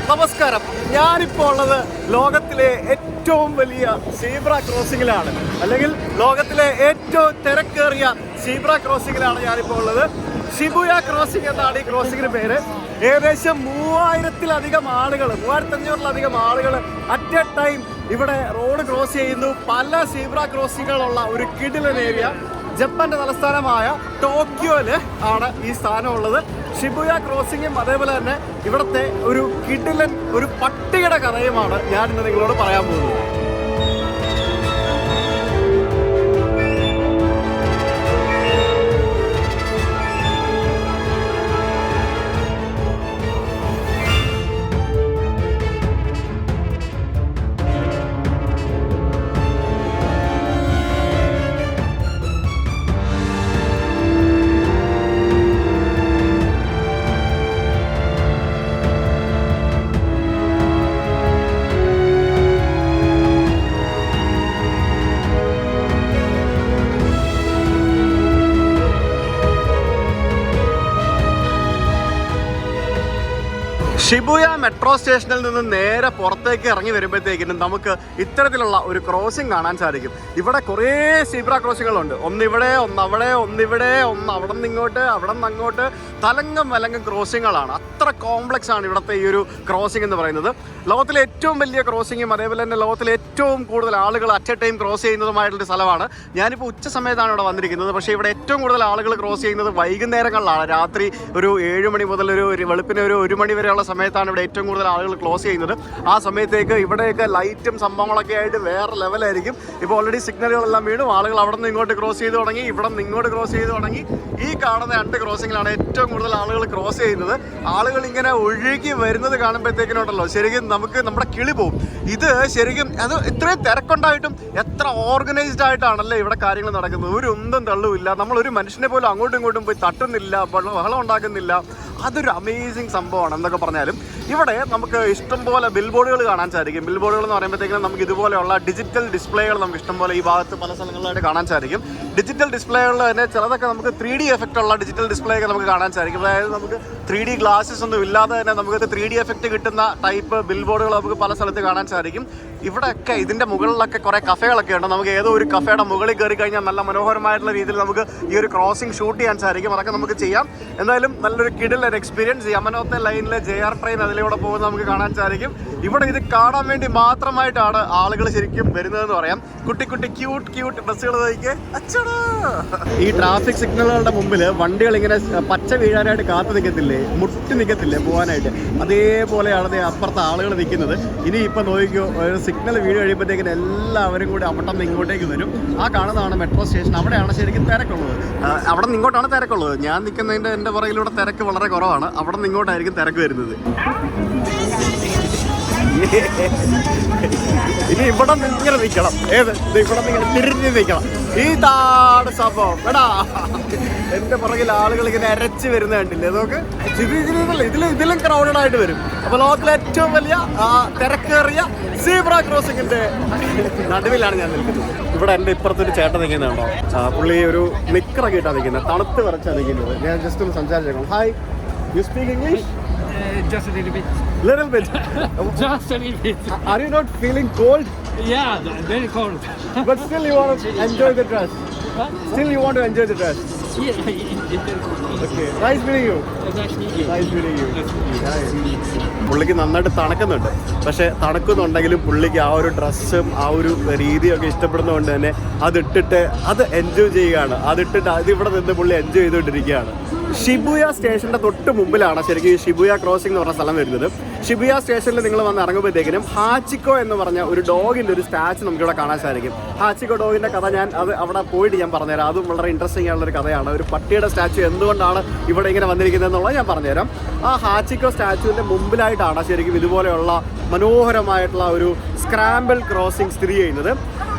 നമസ്കാരം. ഞാനിപ്പോൾ ഉള്ളത് ലോകത്തിലെ ഏറ്റവും വലിയ സീബ്ര ക്രോസിംഗിലാണ്, അല്ലെങ്കിൽ ലോകത്തിലെ ഏറ്റവും തിരക്കേറിയ സീബ്ര ക്രോസിംഗിലാണ് ഞാനിപ്പോൾ ഉള്ളത്. ഷിബുയ ക്രോസിംഗ് എന്നാണ് ഈ ക്രോസിംഗിന് പേര്. ഏകദേശം 3500-ലധികം ആളുകൾ അറ്റ് എ ടൈം ഇവിടെ റോഡ് ക്രോസ് ചെയ്യുന്നു. പല സീബ്ര ക്രോസിങ്ങുകളുള്ള ഒരു കിടിലൻ ഏരിയ. ജപ്പാന്റെ തലസ്ഥാനമായ ടോക്കിയോയില് ആണ് ഈ സ്ഥാനമുള്ളത്. ഷിബുയ ക്രോസിംഗും അതേപോലെ തന്നെ ഇവിടുത്തെ ഒരു കിടിലൻ ഒരു പട്ടികയുടെ കഥയുമാണ് ഞാൻ ഇന്ന് നിങ്ങളോട് പറയാൻ പോകുന്നത്. ഷിബുയ മെട്രോ സ്റ്റേഷനിൽ നിന്ന് നേരെ പുറത്തേക്ക് ഇറങ്ങി വരുമ്പോഴത്തേക്കിനും നമുക്ക് ഇത്തരത്തിലുള്ള ഒരു ക്രോസിംഗ് കാണാൻ സാധിക്കും. ഇവിടെ കുറേ സീബ്ര ക്രോസിങ്ങുകളുണ്ട്. ഒന്നിവിടെ, ഒന്നവിടെ, ഒന്നിവിടെ, ഒന്ന് അവിടെ നിന്ന് ഇങ്ങോട്ട്, അവിടെ നിന്ന് അങ്ങോട്ട്, തലങ്കം വലങ്കം ക്രോസിങ്ങുകളാണ്. അത്ര കോംപ്ലക്സ് ആണ് ഇവിടുത്തെ ഈ ഒരു ക്രോസിംഗ് എന്ന് പറയുന്നത്. ലോകത്തിലെ ഏറ്റവും വലിയ ക്രോസിങ്ങും അതേപോലെ തന്നെ ലോകത്തിലെ ഏറ്റവും കൂടുതൽ ആളുകൾ അറ്റ് എ ടൈം ക്രോസ് ചെയ്യുന്നതുമായിട്ടുള്ളൊരു സ്ഥലമാണ്. ഞാനിപ്പോൾ ഉച്ച സമയത്താണ് ഇവിടെ വന്നിരിക്കുന്നത്. പക്ഷേ ഇവിടെ ഏറ്റവും കൂടുതൽ ആളുകൾ ക്രോസ് ചെയ്യുന്നത് വൈകുന്നേരങ്ങളിലാണ്. രാത്രി ഒരു 7 മണി മുതൽ ഒരു വെളുപ്പിന് ഒരു 1 മണി വരെയുള്ള സമയത്താണ് ഇവിടെ ഏറ്റവും കൂടുതൽ ആളുകൾ ക്ലോസ് ചെയ്യുന്നത്. ആ സമയത്തേക്ക് ഇവിടെയൊക്കെ ലൈറ്റും സംഭവങ്ങളൊക്കെ ആയിട്ട് വേറെ ലെവലായിരിക്കും. ഇപ്പോൾ ഓൾറെഡി സിഗ്നലുകളെല്ലാം വീണു. ആളുകൾ അവിടെ നിന്ന് ഇങ്ങോട്ട് ക്രോസ് ചെയ്ത് തുടങ്ങി, ഇവിടെ നിന്ന് ഇങ്ങോട്ട് ക്രോസ് ചെയ്ത് തുടങ്ങി. ഈ കാണുന്ന 2 ക്രോസിങ്ങിലാണ് ഏറ്റവും കൂടുതൽ ആളുകൾ ക്രോസ് ചെയ്യുന്നത്. ആളുകൾ ഇങ്ങനെ ഒഴുകി വരുന്നത് കാണുമ്പോഴത്തേക്കിനുണ്ടല്ലോ ശരിക്കും നമ്മുടെ കിളി പോകും. ഇത് ശരിക്കും അത് ഇത്രയും തിരക്കുണ്ടായിട്ടും എത്ര ഓർഗനൈസ്ഡ് ആയിട്ടാണല്ലേ ഇവിടെ കാര്യങ്ങൾ നടക്കുന്നത്. ഒരു ഒന്നും തള്ളുമില്ല. നമ്മളൊരു മനുഷ്യനെ പോലും അങ്ങോട്ടും ഇങ്ങോട്ടും പോയി തട്ടുന്നില്ല, ബഹളം ഉണ്ടാക്കുന്നില്ല. അതൊരു അമേസിങ് സംഭവമാണ്. എന്തൊക്കെ പറഞ്ഞാലും ഇവിടെ നമുക്ക് ഇഷ്ടംപോലെ ബിൽ ബോർഡുകൾ കാണാൻ സാധിക്കും. ബിൽ ബോർഡുകൾ എന്ന് പറയുമ്പോഴത്തേക്കും നമുക്ക് ഇതുപോലെയുള്ള ഡിജിറ്റൽ ഡിസ്പ്ലേകൾ നമുക്ക് ഇഷ്ടംപോലെ ഈ ഭാഗത്ത് പല സ്ഥലങ്ങളിലായിട്ട് കാണാൻ സാധിക്കും. ഡിജിറ്റൽ ഡിസ്പ്ലേകളിൽ തന്നെ ചിലതൊക്കെ നമുക്ക് 3D എഫക്റ്റ് ഉള്ള ഡിജിറ്റൽ ഡിസ്പ്ലേ ഒക്കെ നമുക്ക് കാണാൻ സാധിക്കും. അതായത് നമുക്ക് 3D ഗ്ലാസസ് ഒന്നും ഇല്ലാതെ തന്നെ നമുക്ക് 3D എഫക്റ്റ് കിട്ടുന്ന ടൈപ്പ് ബിൽ ബോർഡുകൾ നമുക്ക് പല സ്ഥലത്ത് കാണാൻ സാധിക്കും. ഇവിടെയൊക്കെ ഇതിൻ്റെ മുകളിലൊക്കെ കുറേ കഫേകളൊക്കെ ഉണ്ട്. നമുക്ക് ഏതോ ഒരു കഫേയുടെ മുകളിൽ കയറി കഴിഞ്ഞാൽ നല്ല മനോഹരമായിട്ടുള്ള രീതിയിൽ നമുക്ക് ഈ ഒരു ക്രോസിംഗ് ഷൂട്ട് ചെയ്യാൻ സാധിക്കും. അതൊക്കെ നമുക്ക് ചെയ്യാം. എന്തായാലും നല്ലൊരു കിടിലൻ എക്സ്പീരിയൻസ്. യമനോത്തെ ലൈനിലെ JR ട്രെയിൻ അതിലൂടെ പോകുന്നത് നമുക്ക് കാണാൻ സാധിക്കും. ഇവിടെ ഇത് കാണാൻ വേണ്ടി മാത്രമായിട്ടാണ് ആളുകൾ ശരിക്കും വരുന്നതെന്ന് പറയാം. കുട്ടി ക്യൂട്ട് ബസ്സുകൾ തയ്ക്ക് അച്ചടാ. ഈ ട്രാഫിക് സിഗ്നലുകളുടെ മുമ്പിൽ വണ്ടികൾ ഇങ്ങനെ പച്ച വീഴാനായിട്ട് കാത്തു നിൽക്കത്തില്ലേ, മുട്ടി നിൽക്കത്തില്ലേ പോകാനായിട്ട്, അതേപോലെയാണ് അപ്പുറത്തെ ആളുകൾ നിൽക്കുന്നത്. ഇനി ഇപ്പം നോക്കിക്കോ, ഒരു സിഗ്നൽ വീട് കഴിയുമ്പോഴത്തേക്കിന് എല്ലാവരും കൂടി അവിടെ നിന്ന് ഇങ്ങോട്ടേക്ക് വരും. ആ കാണുന്നതാണ് മെട്രോ സ്റ്റേഷൻ. അവിടെയാണ് ശരിക്കും തിരക്കുള്ളത്. അവിടെ നിന്ന് ഇങ്ങോട്ടാണ് തിരക്കുള്ളത്. ഞാൻ നിൽക്കുന്നതിൻ്റെ എൻ്റെ പുറകിലൂടെ തിരക്ക് വളരെ കുറവാണ്. അവിടെ നിന്ന് ഇങ്ങോട്ടായിരിക്കും തിരക്ക് വരുന്നത്. ഇനി ഇവിടെ ഇങ്ങനെ നിൽക്കണം. ഇവിടെ ഇങ്ങനെ തിരിഞ്ഞ് നിൽക്കണം. ഇതാണ് സംഭവം. എടാ, എൻ്റെ പുറകിൽ ആളുകൾ ഇങ്ങനെ അരച്ച് വരുന്ന കണ്ടില്ലേ? അതൊക്കെ ഇതിലും ക്രൗഡഡ് ആയിട്ട് വരും. അപ്പോൾ ലോകത്തിലെ ഏറ്റവും വലിയ തിരക്കേറിയ സീബ്ര ക്രോസിംഗിന്റെ നടുവിലാണ് ഞാൻ നിൽക്കുന്നത്. ഇവിടെ എൻ്റെ ഇപ്പുറത്തൊരു ചേട്ടൻ നിൽക്കുന്നുണ്ടോ? പുള്ളി ഒരു നിക്കറൊക്കെ ഇട്ടാണ് നിൽക്കുന്നത്. തണുത്ത് വിറച്ചാണ് നിൽക്കുന്നത്. ഞാൻ ജസ്റ്റ് ഒന്ന് സംസാരിച്ചേക്കണം. Hi, you speak English? Just a little bit. Little bit. Just a little bit. Are you not feeling cold? Yeah, very cold. But still you want to enjoy the dress? Huh? Still you want to enjoy the dress? Yeah, Okay. Nice meeting you. nice meeting you. Nice meeting you. പുള്ളിക്ക് നന്നായിട്ട് തണുക്കുന്നുണ്ട്. പക്ഷേ തണുക്കുന്നുണ്ടെങ്കിലും പുള്ളിക്ക് ആ ഒരു ഡ്രസ്സും ആ ഒരു രീതിയൊക്കെ ഇഷ്ടപ്പെടുന്നതുകൊണ്ട് തന്നെ അതിട്ടിട്ട് അത് എൻജോയ് ചെയ്യുകയാണ്. അതിട്ടിട്ട് അതിവിടെ നിന്ന് പുള്ളി എൻജോയ് ചെയ്തുകൊണ്ടിരിക്കുകയാണ്. ഷിബുയ സ്റ്റേഷൻ്റെ തൊട്ട് മുമ്പിലാണ് ശരിക്കും ഈ ഷിബുയ ക്രോസിംഗ് എന്ന് പറഞ്ഞ സ്ഥലം വരുന്നത്. ഷിബുയ സ്റ്റേഷനിൽ നിങ്ങൾ വന്ന് ഇറങ്ങുമ്പോഴത്തേക്കിനും ഹാച്ചിക്കോ എന്ന് പറഞ്ഞ ഒരു ഡോഗിൻ്റെ ഒരു സ്റ്റാച്ചു നമുക്കിവിടെ കാണാൻ സാധിക്കും. ഹാച്ചിക്കോ ഡോഗിൻ്റെ കഥ ഞാൻ അവിടെ പോയിട്ട് ഞാൻ പറഞ്ഞുതരാം. അതും വളരെ ഇൻട്രസ്റ്റിംഗ് ആയിട്ടുള്ളൊരു കഥയാണ്. ഒരു പട്ടിയുടെ സ്റ്റാച്ചു എന്തുകൊണ്ടാണ് ഇവിടെ ഇങ്ങനെ വന്നിരിക്കുന്നത് എന്നുള്ളത് ഞാൻ പറഞ്ഞുതരാം. ആ ഹാച്ചിക്കോ സ്റ്റാച്ചുവിൻ്റെ മുമ്പിലായിട്ടാണ് ശരിക്കും ഇതുപോലെയുള്ള മനോഹരമായിട്ടുള്ള ഒരു സ്ക്രാമ്പിൾ ക്രോസിംഗ് സ്ഥിതി ചെയ്യുന്നത്.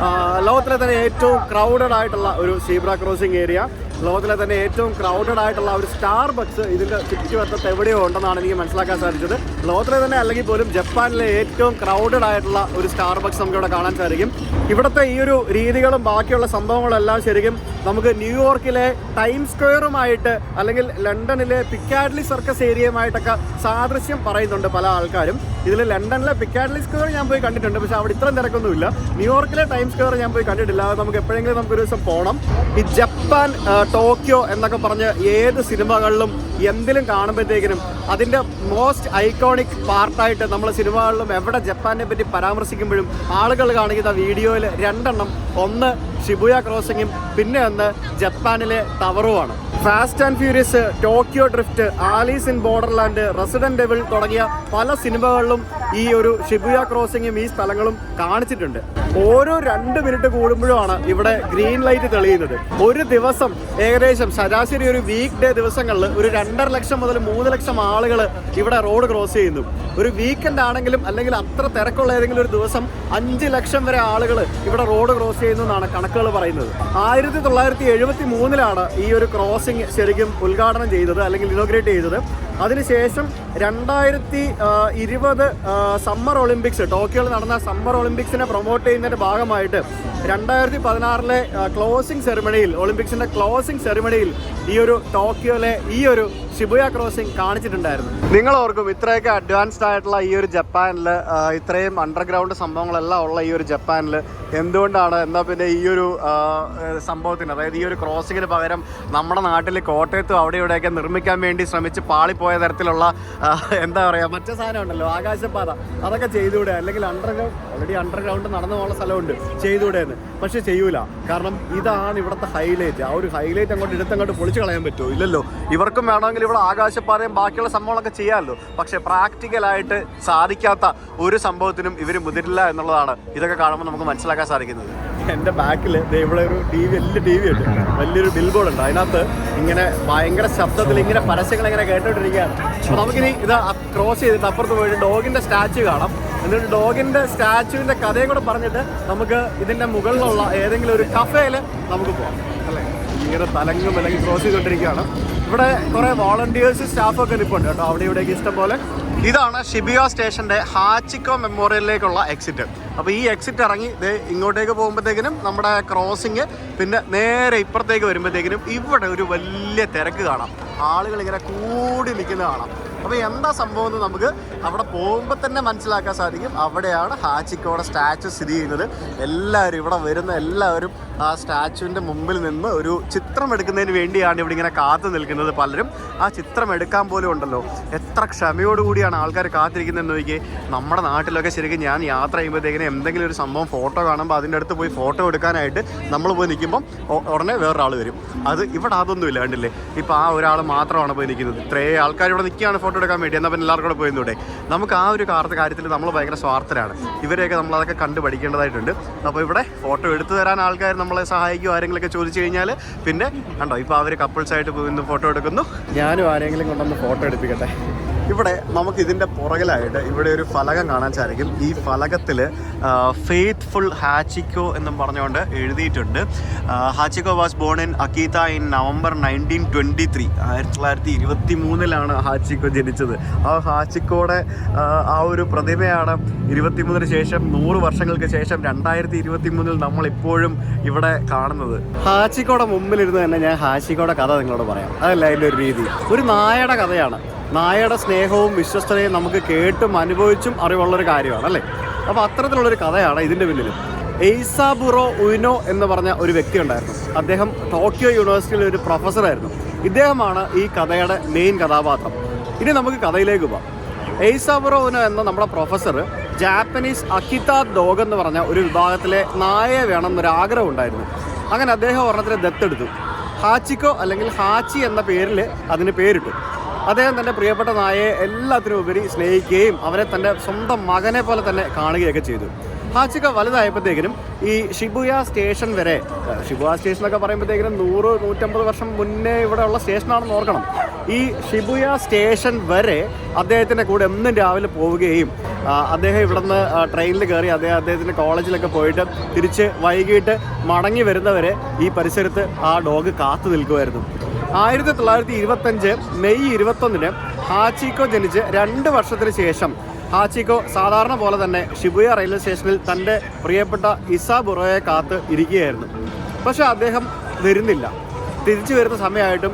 ലോകത്തിലെ തന്നെ ഏറ്റവും ക്രൗഡഡ് ആയിട്ടുള്ള ഒരു സീബ്ര ക്രോസിംഗ് ഏരിയ, ലോകത്തിലെ തന്നെ ഏറ്റവും ക്രൗഡഡ് ആയിട്ടുള്ള ഒരു സ്റ്റാർബക്സ് ഇതിൻ്റെ ചുറ്റുവട്ടത്ത് എവിടെയോ ഉണ്ടെന്നാണ് എനിക്ക് മനസ്സിലാക്കാൻ സാധിച്ചത്. ലോകത്തിലെ തന്നെ അല്ലെങ്കിൽ പോലും ജപ്പാനിലെ ഏറ്റവും ക്രൗഡഡ് ആയിട്ടുള്ള ഒരു സ്റ്റാർബക്സ് നമുക്കിവിടെ കാണാൻ സാധിക്കും. ഇവിടുത്തെ ഈ ഒരു രീതികളും ബാക്കിയുള്ള സംഭവങ്ങളെല്ലാം ശരിക്കും നമുക്ക് ന്യൂയോർക്കിലെ ടൈം സ്ക്വയറുമായിട്ട് അല്ലെങ്കിൽ ലണ്ടനിലെ പിക്കാഡ്ലി സർക്കസ് ഏരിയയുമായിട്ടൊക്കെ സാദൃശ്യം പറയുന്നുണ്ട് പല ആൾക്കാരും. ഇതിൽ ലണ്ടനിലെ പിക്കാഡിലി സ്ക്വയർ ഞാൻ പോയി കണ്ടിട്ടുണ്ട്, പക്ഷേ അവിടെ ഇത്രയും തിരക്കൊന്നുമില്ല. ന്യൂയോർക്കിലെ ടൈം സ്ക്വയർ ഞാൻ പോയി കണ്ടിട്ടില്ല. അത് നമുക്ക് എപ്പോഴെങ്കിലും നമുക്കൊരു ദിവസം പോകണം. ഈ ജപ്പാൻ, ടോക്കിയോ എന്നൊക്കെ പറഞ്ഞ് ഏത് സിനിമകളിലും എന്തിലും കാണുമ്പോഴത്തേക്കിനും അതിൻ്റെ മോസ്റ്റ് ഐക്കോണിക് പാർട്ടായിട്ട് നമ്മൾ സിനിമകളിലും എവിടെ ജപ്പാനെ പറ്റി പരാമർശിക്കുമ്പോഴും ആളുകൾ കാണിക്കുന്ന വീഡിയോയിൽ രണ്ടെണ്ണം, ഒന്ന് ഷിബുയ ക്രോസിങ്ങും പിന്നെ ഒന്ന് ജപ്പാനിലെ ടവറുമാണ്. Fast and Furious, Tokyo Drift, Alice in Borderland, Resident Evil തുടങ്ങിയ പല സിനിമകളിലും ഈ ഒരു ഷിബുയ ക്രോസിങ്ങും ഈ സ്ഥലങ്ങളും കാണിച്ചിട്ടുണ്ട്. ഓരോ 2 മിനിറ്റ് കൂടുമ്പോഴുമാണ് ഇവിടെ ഗ്രീൻ ലൈറ്റ് തെളിയുന്നത്. ഒരു ദിവസം ഏകദേശം ശരാശരി ഒരു വീക്ക് ഡേ ദിവസങ്ങളിൽ ഒരു 2.5 ലക്ഷം മുതൽ 3 ലക്ഷം ആളുകൾ ഇവിടെ റോഡ് ക്രോസ് ചെയ്യുന്നു. ഒരു വീക്കെൻഡ് ആണെങ്കിലും അല്ലെങ്കിൽ അത്ര തിരക്കുള്ള ഏതെങ്കിലും ഒരു ദിവസം 5 ലക്ഷം വരെ ആളുകൾ ഇവിടെ റോഡ് ക്രോസ് ചെയ്യുന്നു എന്നാണ് കണക്കുകൾ പറയുന്നത്. 1973 ഈ ഒരു ക്രോസിംഗ് ശരിക്കും ഉദ്ഘാടനം ചെയ്തത് അല്ലെങ്കിൽ ഇനോഗ്രേറ്റ് ചെയ്തത്. അതിനുശേഷം 2020 സമ്മർ ഒളിമ്പിക്സ്, ടോക്കിയോയിൽ നടന്ന സമ്മർ ഒളിമ്പിക്സിനെ പ്രൊമോട്ട് ചെയ്യുന്നതിൻ്റെ ഭാഗമായിട്ട് 2016 ക്ലോസിംഗ് സെറിമണിയിൽ, ഒളിമ്പിക്സിൻ്റെ ക്ലോസിംഗ് സെറിമണിയിൽ ഈ ഒരു ടോക്കിയോയിലെ ഈ ഒരു ഷിബുയ ക്രോസിംഗ് കാണിച്ചിട്ടുണ്ടായിരുന്നു. നിങ്ങൾ ഓർക്കും ഇത്രയൊക്കെ അഡ്വാൻസ്ഡ് ആയിട്ടുള്ള ഈ ഒരു ജപ്പാനിൽ, ഇത്രയും അണ്ടർഗ്രൗണ്ട് സംഭവങ്ങളെല്ലാം ഉള്ള ഈ ഒരു ജപ്പാനിൽ എന്തുകൊണ്ടാണ് എന്നാൽ പിന്നെ ഈ ഒരു സംഭവത്തിന്, അതായത് ഈ ഒരു ക്രോസിങ്ങിന് പകരം നമ്മുടെ നാട്ടിൽ കോട്ടയത്തും അവിടെ ഇവിടെയൊക്കെ നിർമ്മിക്കാൻ വേണ്ടി ശ്രമിച്ച് പാളിപ്പോയ തരത്തിലുള്ള എന്താ പറയുക മറ്റേ സാധനം ഉണ്ടല്ലോ, ആകാശപാത, അതൊക്കെ ചെയ്തുകൂടെ? അല്ലെങ്കിൽ ഓൾറെഡി അണ്ടർഗ്രൗണ്ട് നടന്നു പോകുന്ന സ്ഥലമുണ്ട്, ചെയ്തുകൂടെ എന്ന്. പക്ഷെ ചെയ്യൂല. കാരണം ഇതാണ് ഇവിടുത്തെ ഹൈലൈറ്റ്. ആ ഒരു ഹൈലൈറ്റ് അങ്ങോട്ട് പൊളിച്ചു കളയാൻ പറ്റുമോ? ഇല്ലല്ലോ. ഇവർക്കും വേണമെങ്കിൽ ഇവിടെ ആകാശപാതയും ബാക്കിയുള്ള സംഭവങ്ങളൊക്കെ ചെയ്യാമല്ലോ. പക്ഷെ പ്രാക്ടിക്കലായിട്ട് സാധിക്കാത്ത ഒരു സംഭവത്തിനും ഇവർ മുതിരില്ല എന്നുള്ളതാണ് ഇതൊക്കെ കാണുമ്പോൾ നമുക്ക് മനസ്സിലാക്കാൻ സാധിക്കുന്നത്. എൻ്റെ ബാക്കിൽ ഇവിടെ ഒരു വലിയ ടി വി ഉണ്ട്, വലിയൊരു ബിൽ ബോർഡ് ഉണ്ട്. അതിനകത്ത് ഇങ്ങനെ ഭയങ്കര ശബ്ദത്തിൽ ഇങ്ങനെ പരസ്യങ്ങൾ ഇങ്ങനെ കേട്ടോണ്ടിരിക്കുകയാണ്. അപ്പോൾ നമുക്കിനി ഇത് ക്രോസ് ചെയ്തിട്ട് അപ്പുറത്ത് പോയിട്ട് ഡോഗിൻ്റെ സ്റ്റാച്യു കാണാം. എന്നിട്ട് ഡോഗിൻ്റെ സ്റ്റാച്യുവിൻ്റെ കഥയും കൂടെ പറഞ്ഞിട്ട് നമുക്ക് ഇതിൻ്റെ മുകളിലുള്ള ഏതെങ്കിലും ഒരു കഫേയിൽ നമുക്ക് പോകാം അല്ലേ. ഇങ്ങനെ തലങ്ങും അല്ലെങ്കിൽ ക്രോസ് ചെയ്തുകൊണ്ടിരിക്കുകയാണ്. ഇവിടെ കുറേ വോളണ്ടിയേഴ്സ്, സ്റ്റാഫൊക്കെ നിൽപ്പുണ്ട് കേട്ടോ, അവിടെ ഇവിടേക്ക് ഇഷ്ടം പോലെ. ഇതാണ് ഷിബുയ സ്റ്റേഷൻ്റെ ഹാച്ചിക്കോ മെമ്മോറിയലിലേക്കുള്ള എക്സിറ്റ്. അപ്പോൾ ഈ എക്സിറ്റ് ഇറങ്ങി ഇങ്ങോട്ടേക്ക് പോകുമ്പോഴത്തേക്കിനും നമ്മുടെ ക്രോസിങ്, പിന്നെ നേരെ ഇപ്പുറത്തേക്ക് വരുമ്പോഴത്തേക്കിനും ഇവിടെ ഒരു വലിയ തിരക്ക് കാണാം. ആളുകൾ ഇങ്ങനെ കൂടി നിൽക്കുന്നത് കാണാം. അപ്പോൾ എന്താ സംഭവം എന്ന് നമുക്ക് അവിടെ പോകുമ്പോൾ തന്നെ മനസ്സിലാക്കാൻ സാധിക്കും. അവിടെയാണ് ഹാച്ചിക്കോയുടെ സ്റ്റാച്ചു സ്ഥിതി ചെയ്യുന്നത്. എല്ലാവരും ഇവിടെ വരുന്ന എല്ലാവരും ആ സ്റ്റാച്ചുവിൻ്റെ മുമ്പിൽ നിന്ന് ഒരു ചിത്രം എടുക്കുന്നതിന് വേണ്ടിയാണ് ഇവിടെ ഇങ്ങനെ കാത്തു നിൽക്കുന്നത്. പലരും ആ ചിത്രം എടുക്കാൻ പോലും ഉണ്ടല്ലോ, എത്ര ക്ഷമയോടുകൂടിയാണ് ആൾക്കാർ കാത്തിരിക്കുന്നതെന്ന് നോക്കിയേ. നമ്മുടെ നാട്ടിലൊക്കെ ശരിക്കും ഞാൻ യാത്ര ചെയ്യുമ്പോഴത്തേക്കിനും എന്തെങ്കിലും ഒരു സംഭവം ഫോട്ടോ കാണുമ്പോൾ അതിൻ്റെ അടുത്ത് പോയി ഫോട്ടോ എടുക്കാനായിട്ട് നമ്മൾ പോയി നിൽക്കുമ്പം ഉടനെ വേറൊരാൾ വരും. അത് ഇവിടെ അതൊന്നുമില്ല, കണ്ടില്ലേ. ഇപ്പോൾ ആ ഒരാൾ മാത്രമാണ് പോയി നിൽക്കുന്നത്. ഇത്രയും ആൾക്കാർ ഇവിടെ നിൽക്കുകയാണ് ഫോട്ടോ എടുക്കാൻ വേണ്ടി. എന്നാൽ പിന്നെ എല്ലാവർക്കും കൂടെ പോയിരുന്നൂടെ? നമുക്ക് ആ ഒരു കാര്യത്തിൽ നമ്മൾ ഭയങ്കര സ്വാർത്ഥരാണ്. ഇവരെയൊക്കെ നമ്മളതൊക്കെ കണ്ടു പഠിക്കേണ്ടതായിട്ടുണ്ട്. അപ്പോൾ ഇവിടെ ഫോട്ടോ എടുത്തു തരാൻ ആൾക്കാർ നമ്മളെ സഹായിക്കും. ആരെങ്കിലുമൊക്കെ ചോദിച്ചു കഴിഞ്ഞാൽ പിന്നെ കണ്ടോ, ഇപ്പോൾ അവർ കപ്പിൾസായിട്ട് പോയി ഫോട്ടോ എടുക്കുന്നു. ഞാനും ആരെങ്കിലും കൊണ്ടൊന്ന് ഫോട്ടോ എടുപ്പിക്കട്ടെ. ഇവിടെ നമുക്ക് ഇതിൻ്റെ പുറകിലായിട്ട് ഇവിടെ ഒരു ഫലകം കാണാൻ സാധിക്കും. ഈ ഫലകത്തിൽ ഫെയ്ത്ത്ഫുൾ ഹാച്ചിക്കോ എന്നും പറഞ്ഞുകൊണ്ട് എഴുതിയിട്ടുണ്ട്. Hachiko was born in Akita in November 1923. 1923 Hachiko ജനിച്ചത്. ആ ഹാച്ചിക്കോയുടെ ആ ഒരു പ്രതിമയാണ് 23 ശേഷം 100 വർഷങ്ങൾക്ക് ശേഷം 2023 നമ്മളിപ്പോഴും ഇവിടെ കാണുന്നത്. ഹാച്ചിക്കോയുടെ മുമ്പിലിരുന്ന് തന്നെ ഞാൻ ഹാച്ചിക്കോയുടെ കഥ നിങ്ങളോട് പറയാം. അതല്ല അതിൻ്റെ ഒരു രീതി. ഒരു നായയുടെ കഥയാണ്. നായയുടെ സ്നേഹവും വിശ്വസ്തതയും നമുക്ക് കേട്ടും അനുഭവിച്ചും അറിവുള്ളൊരു കാര്യമാണ് അല്ലേ. അപ്പോൾ അത്തരത്തിലുള്ളൊരു കഥയാണ് ഇതിൻ്റെ പിന്നിൽ. എയ്സാബുറോ ഉയിനോ എന്ന് പറഞ്ഞ ഒരു വ്യക്തി ഉണ്ടായിരുന്നു. അദ്ദേഹം ടോക്കിയോ യൂണിവേഴ്സിറ്റിയിലെ ഒരു പ്രൊഫസറായിരുന്നു. ഇദ്ദേഹമാണ് ഈ കഥയുടെ മെയിൻ കഥാപാത്രം. ഇനി നമുക്ക് കഥയിലേക്ക് പോകാം. എയ്സാബുറോ ഉയിനോ എന്ന നമ്മുടെ പ്രൊഫസർ ജാപ്പനീസ് അക്കിത ഡോഗ് എന്ന് പറഞ്ഞ ഒരു വിഭാഗത്തിലെ നായയെ വേണം എന്നൊരു ആഗ്രഹം ഉണ്ടായിരുന്നു. അങ്ങനെ അദ്ദേഹം ഒരെണ്ണത്തിനെ ദത്തെടുത്തു. ഹാച്ചിക്കോ അല്ലെങ്കിൽ ഹാച്ചി എന്ന പേരിൽ അതിന് പേരിട്ടു. അദ്ദേഹം തൻ്റെ പ്രിയപ്പെട്ട നായയെ എല്ലാത്തിനും ഉപരി സ്നേഹിക്കുകയും അവരെ തൻ്റെ സ്വന്തം മകനെ പോലെ തന്നെ കാണുകയൊക്കെ ചെയ്തു. ഹാച്ചിക്കോ വലുതായപ്പോഴത്തേക്കിനും ഈ ഷിബുയ സ്റ്റേഷൻ വരെ, ഷിബുയ സ്റ്റേഷനൊക്കെ പറയുമ്പോഴത്തേക്കിനും 100-150 വർഷം മുന്നേ ഇവിടെ ഉള്ള സ്റ്റേഷനാണെന്ന് ഓർക്കണം. ഈ ഷിബുയ സ്റ്റേഷൻ വരെ അദ്ദേഹത്തിൻ്റെ കൂടെ എന്നും രാവിലെ പോവുകയും അദ്ദേഹം ഇവിടുന്ന് ട്രെയിനിൽ കയറി അദ്ദേഹത്തിൻ്റെ കോളേജിലൊക്കെ പോയിട്ട് തിരിച്ച് വൈകിട്ട് മടങ്ങി വരുന്നവരെ ഈ പരിസരത്ത് ആ ഡോഗ് കാത്തു നിൽക്കുമായിരുന്നു. 1925 മെയ് 21 ഹാച്ചിക്കോ ജനിച്ച് 2 വർഷത്തിന് ശേഷം ഹാച്ചിക്കോ സാധാരണ പോലെ തന്നെ ഷിബുയ റെയിൽവേ സ്റ്റേഷനിൽ തൻ്റെ പ്രിയപ്പെട്ട ഇസാബുറോയെ കാത്ത് ഇരിക്കുകയായിരുന്നു. പക്ഷേ അദ്ദേഹം വരുന്നില്ല. തിരിച്ചു വരുന്ന സമയമായിട്ടും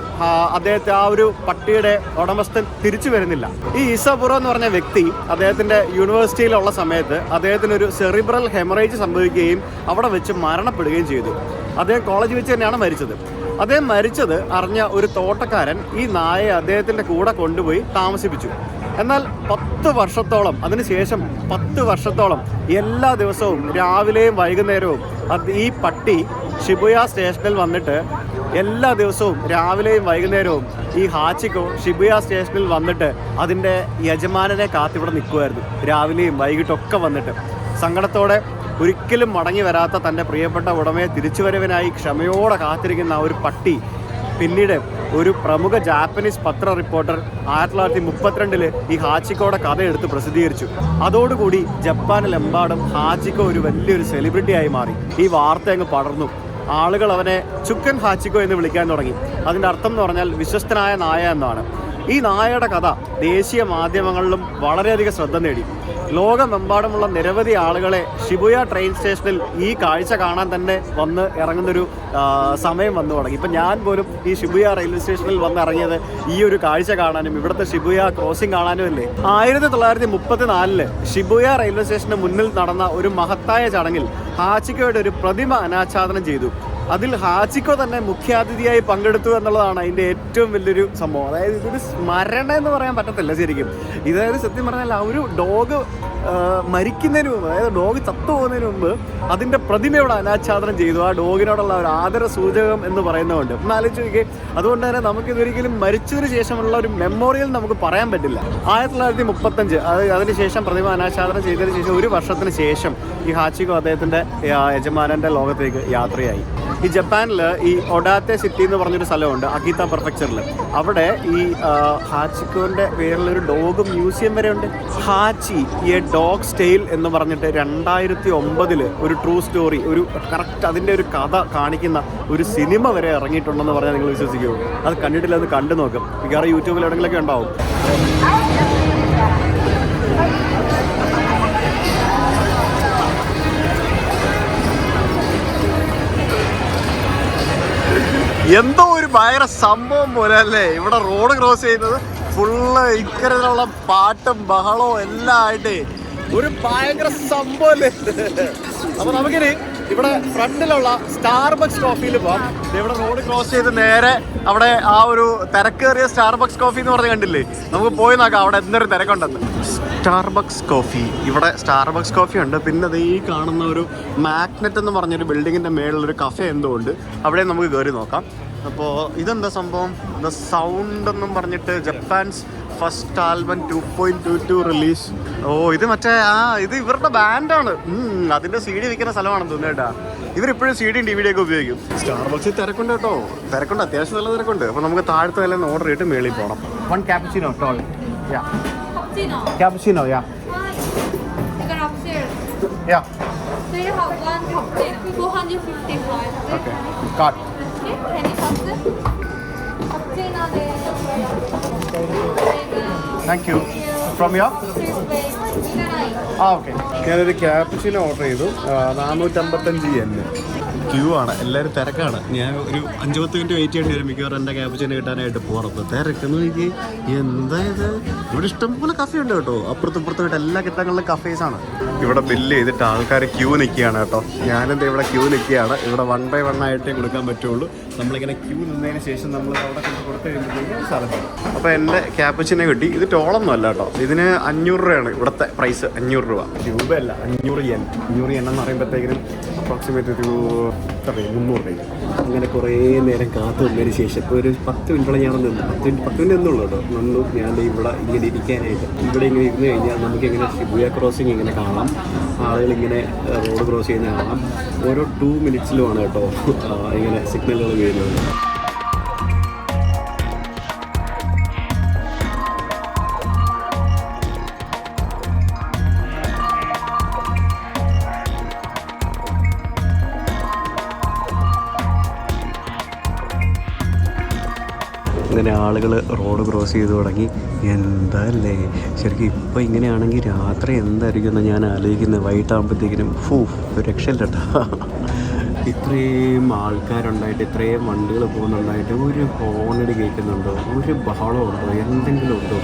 അദ്ദേഹത്തെ ആ ഒരു പട്ടിയുടെ ഉടമസ്ഥൻ തിരിച്ചു വരുന്നില്ല. ഈ ഇസബുറോ എന്ന് പറഞ്ഞ വ്യക്തി അദ്ദേഹത്തിൻ്റെ യൂണിവേഴ്സിറ്റിയിലുള്ള സമയത്ത് അദ്ദേഹത്തിനൊരു സെറിബ്രൽ ഹെമറേജ് സംഭവിക്കുകയും അവിടെ വെച്ച് മരണപ്പെടുകയും ചെയ്തു. അദ്ദേഹം കോളേജിൽ വെച്ച് തന്നെയാണ് മരിച്ചത്. അദ്ദേഹം മരിച്ചത് അറിഞ്ഞ ഒരു തോട്ടക്കാരൻ ഈ നായയെ അദ്ദേഹത്തിൻ്റെ കൂടെ കൊണ്ടുപോയി താമസിപ്പിച്ചു. എന്നാൽ 10 വർഷത്തോളം അതിനുശേഷം 10 വർഷത്തോളം എല്ലാ ദിവസവും രാവിലെയും വൈകുന്നേരവും ഈ പട്ടി ഷിബുയ സ്റ്റേഷനിൽ വന്നിട്ട് എല്ലാ ദിവസവും രാവിലെയും വൈകുന്നേരവും ഈ ഹാച്ചിക്കോ ഷിബുയ സ്റ്റേഷനിൽ വന്നിട്ട് അതിൻ്റെ യജമാനനെ കാത്തിവിടെ നിൽക്കുമായിരുന്നു. രാവിലെയും വൈകിട്ടൊക്കെ വന്നിട്ട് സങ്കടത്തോടെ ഒരിക്കലും മടങ്ങി വരാത്ത തൻ്റെ പ്രിയപ്പെട്ട ഉടമയെ തിരിച്ചുവരവിനായി ക്ഷമയോടെ കാത്തിരിക്കുന്ന ഒരു പട്ടി പിന്നീട് ഒരു പ്രമുഖ ജാപ്പനീസ് പത്ര റിപ്പോർട്ടർ 1932 ഈ ഹാച്ചിക്കോയുടെ കഥ എടുത്ത് പ്രസിദ്ധീകരിച്ചു. അതോടുകൂടി ജപ്പാനിലെമ്പാടും ഹാച്ചിക്കോ ഒരു വലിയൊരു സെലിബ്രിറ്റിയായി മാറി. ഈ വാർത്ത അങ്ങ് പടർന്നു. ആളുകൾ അവനെ ചുക്കൻ ഹാച്ചിക്കോ എന്ന് വിളിക്കാൻ തുടങ്ങി. അതിൻ്റെ അർത്ഥം എന്ന് പറഞ്ഞാൽ വിശ്വസ്തനായ നായ എന്നാണ്. ഈ നായയുടെ കഥ ദേശീയ മാധ്യമങ്ങളിലും വളരെയധികം ശ്രദ്ധ നേടി. ലോകമെമ്പാടുമുള്ള നിരവധി ആളുകളെ ഷിബുയ ട്രെയിൻ സ്റ്റേഷനിൽ ഈ കാഴ്ച കാണാൻ തന്നെ വന്ന് ഇറങ്ങുന്നൊരു സമയം വന്നു തുടങ്ങി. ഇപ്പം ഞാൻ പോലും ഈ ഷിബുയ റെയിൽവേ സ്റ്റേഷനിൽ വന്ന് ഇറങ്ങിയത് ഈ ഒരു കാഴ്ച കാണാനും ഇവിടുത്തെ ഷിബുയ ക്രോസിംഗ് കാണാനും അല്ലേ. 1934 ഷിബുയ റെയിൽവേ സ്റ്റേഷന് മുന്നിൽ നടന്ന ഒരു മഹത്തായ ചടങ്ങിൽ ഹാച്ചിക്കോയുടെ ഒരു പ്രതിമ അനാച്ഛാദനം ചെയ്തു. അതിൽ ഹാച്ചിക്കോ തന്നെ മുഖ്യാതിഥിയായി പങ്കെടുത്തു എന്നുള്ളതാണ് അതിൻ്റെ ഏറ്റവും വലിയൊരു സംഭവം. അതായത് ഇതൊരു സ്മരണ എന്ന് പറയാൻ പറ്റത്തില്ല ശരിക്കും. ഇതായത് സത്യം പറഞ്ഞാൽ ആ ഒരു ഡോഗ് മരിക്കുന്നതിന് മുമ്പ്, അതായത് ഡോഗ് ചത്തുപോകുന്നതിന് മുമ്പ് അതിൻ്റെ പ്രതിമയോട് അനാച്ഛാദനം ചെയ്തു. ആ ഡോഗിനോടുള്ള ഒരു ആദര സൂചകം എന്ന് പറയുന്നതുകൊണ്ട് ഒന്ന് ആലോചിച്ച് നോക്കിയേ. അതുകൊണ്ട് തന്നെ നമുക്കിതൊരിക്കലും മരിച്ചതിന് ശേഷമുള്ള ഒരു മെമ്മോറിയൽ നമുക്ക് പറയാൻ പറ്റില്ല. 1935 അതിനുശേഷം പ്രതിമ അനാച്ഛാദനം ചെയ്തതിന് ശേഷം 1 വർഷത്തിന് ശേഷം ഈ ഹാച്ചിക്കോ അദ്ദേഹത്തിൻ്റെ യജമാനൻ്റെ ലോകത്തേക്ക് യാത്രയായി. ഈ ജപ്പാനിൽ ഈ ഒഡാത്തെ സിറ്റി എന്ന് പറഞ്ഞൊരു സ്ഥലമുണ്ട് അഗീത പെർഫെക്ചറിൽ. അവിടെ ഈ ഹാച്ചിക്കോൻ്റെ പേരിലൊരു ഡോഗ് മ്യൂസിയം വരെ ഉണ്ട്. ഹാച്ചി എ ഡോഗ് സ്റ്റൈൽ എന്ന് പറഞ്ഞിട്ട് 2009 ഒരു ട്രൂ സ്റ്റോറി, ഒരു കറക്റ്റ് അതിൻ്റെ ഒരു കഥ കാണിക്കുന്ന ഒരു സിനിമ വരെ ഇറങ്ങിയിട്ടുണ്ടെന്ന് പറഞ്ഞാൽ നിങ്ങൾ വിശ്വസിക്കുമോ? അത് കണ്ടിട്ടില്ല, അത് കണ്ടു നോക്കും. മിക്കവാറും യൂട്യൂബിൽ എവിടെയെങ്കിലൊക്കെ ഉണ്ടാവും. എന്തോ ഒരു ഭയങ്കര സംഭവം പോലെ അല്ലേ ഇവിടെ റോഡ് ക്രോസ് ചെയ്യുന്നത്. ഫുള്ള് ഇക്കരത്തിലുള്ള പാട്ടും ബഹളവും എല്ലാം ആയിട്ട് ഒരു ഭയങ്കര സംഭവം അല്ലേ. അപ്പൊ നമുക്കിനി ഇവിടെ ഫ്രണ്ടിലുള്ള സ്റ്റാർബക്സ് കോഫിയിൽ പോവാം. ഇവിടെ റോഡ് ക്രോസ് ചെയ്ത് നേരെ അവിടെ ആ ഒരു തിരക്കേറിയ സ്റ്റാർബക്സ് കോഫി എന്ന് പറഞ്ഞ് കണ്ടില്ലേ, നമുക്ക് പോയി നോക്കാം അവിടെ എന്തൊരു തിരക്കുണ്ടെന്ന്. സ്റ്റാർബക്സ് കോഫി, ഇവിടെ സ്റ്റാർബക്സ് കോഫി ഉണ്ട്. പിന്നെ അത് ഈ കാണുന്ന ഒരു മാഗ്നറ്റ് എന്ന് പറഞ്ഞൊരു ബിൽഡിങ്ങിൻ്റെ മേളിലൊരു കഫേ എന്തോ ഉണ്ട്, അവിടെ നമുക്ക് കയറി നോക്കാം. അപ്പോൾ ഇതെന്താ സംഭവം? ദ സൗണ്ട് എന്നും പറഞ്ഞിട്ട് ജപ്പാൻസ് ഫസ്റ്റ് ആൽബം 2.22 റിലീസ്. ഇത് മറ്റേ ഇത് ഇവരുടെ ബാൻഡാണ്. അതിൻ്റെ CD വിൽക്കുന്ന സ്ഥലമാണെന്ന് തോന്നുന്നു കേട്ടാ. ഇവരിപ്പോഴും CD യും DVD ഒക്കെ ഉപയോഗിക്കും. സ്റ്റാർബക്സിൽ തിരക്കുണ്ട് കേട്ടോ, തിരക്കുണ്ട്, അത്യാവശ്യം നല്ല തിരക്കുണ്ട്. അപ്പോൾ നമുക്ക് താഴത്തെ നില ഓർഡർ ചെയ്തിട്ട് മേളിൽ പോകണം. 1 cappuccino tall. Yeah. Cappuccino, yeah. You can upstairs. Yeah. So you have 1 cappuccino, 455. Okay. Card. Okay, can you pass it? Cappuccino there. Thank you. From here? Okay. ഞാനൊരു ക്യാpuccino ഓർഡർ ചെയ്തു. 455 yen. ക്യൂ ആണ്, എല്ലാവരും തിരക്കാണ്. ഞാൻ ഒരു 5-10 മിനിറ്റ് വെയിറ്റ് ചെയ്യേണ്ടി വരും മിക്കവാറും എൻ്റെ ക്യാpuccino കിട്ടാനായിട്ട്. പുറത്ത് തിരക്കെന്ന് നോക്കി എന്താ ഇത്. ഇവിടെ ഇഷ്ടംപോലെ കഫേ ഉണ്ട് കേട്ടോ, അപ്പുറത്തും എല്ലാ കിട്ടങ്ങളിലും കഫേസാണ്. ഇവിടെ ബില്ല് ചെയ്തിട്ട് ആൾക്കാർ ക്യൂ നിൽക്കുകയാണ് കേട്ടോ. ഞാനെന്താ ഇവിടെ ക്യൂ നിൽക്കുകയാണ്. ഇവിടെ 1 by 1 ആയിട്ടേ കൊടുക്കാൻ പറ്റുള്ളൂ. നമ്മളിങ്ങനെ ക്യൂ നിന്നതിന് ശേഷം നമ്മൾ അവിടെ കൊടുത്തു കഴിയുമ്പോഴത്തേക്കും സ്ഥലത്ത്. അപ്പോൾ എൻ്റെ ക്യാpuccino കിട്ടി. ഇത് ടോളൊന്നും അല്ല കേട്ടോ, ഇതിന് 500 രൂപയാണ് ഇവിടുത്തെ പ്രൈസ്. 500 രൂപ, രൂപയല്ല, 500 yen. 500 yen എന്ന് പറയുമ്പോഴത്തേക്കിനും അപ്രോക്സിമേറ്റ് ഒരു 300 രൂപ. അങ്ങനെ കുറേ നേരം കാത്തു നിന്നതിന് ശേഷം ഇപ്പോൾ ഒരു 10 മിനിറ്റോളം ഞാൻ നിന്ന് 10 മിനിറ്റ് എന്നുള്ളൂ കേട്ടോ. നിന്നു ഞാൻ ഇവിടെ ഇങ്ങനെ ഇരിക്കാനായിട്ട്. ഇവിടെ ഇങ്ങനെ ഇരുന്ന് കഴിഞ്ഞാൽ നമുക്കിങ്ങനെ ഷിബുയ ക്രോസിങ് ഇങ്ങനെ കാണാം. ആളുകളിങ്ങനെ റോഡ് ക്രോസ് ചെയ്യുന്ന കാണാം. ഓരോ 2 മിനിറ്റ്സിലുമാണ് കേട്ടോ ഇങ്ങനെ സിഗ്നലുകൾ വീഴുന്നത്. അങ്ങനെ ആളുകൾ റോഡ് ക്രോസ് ചെയ്ത് തുടങ്ങി. എന്താല്ലേ ശരിക്കും ഇപ്പോൾ ഇങ്ങനെയാണെങ്കിൽ രാത്രി എന്തായിരിക്കും എന്ന് ഞാൻ ആലോചിക്കുന്നത്. വൈകിട്ടാകുമ്പോഴത്തേക്കിനും രക്ഷയില്ല കേട്ടോ. ഇത്രയും ആൾക്കാരുണ്ടായിട്ട് ഇത്രയും വണ്ടികൾ പോകുന്നുണ്ടായിട്ട് ഒരു ഹോണടി കേൾക്കുന്നുണ്ടോ, ഒരു ബഹളമുണ്ടോ, എന്തെങ്കിലും ഉണ്ടോ?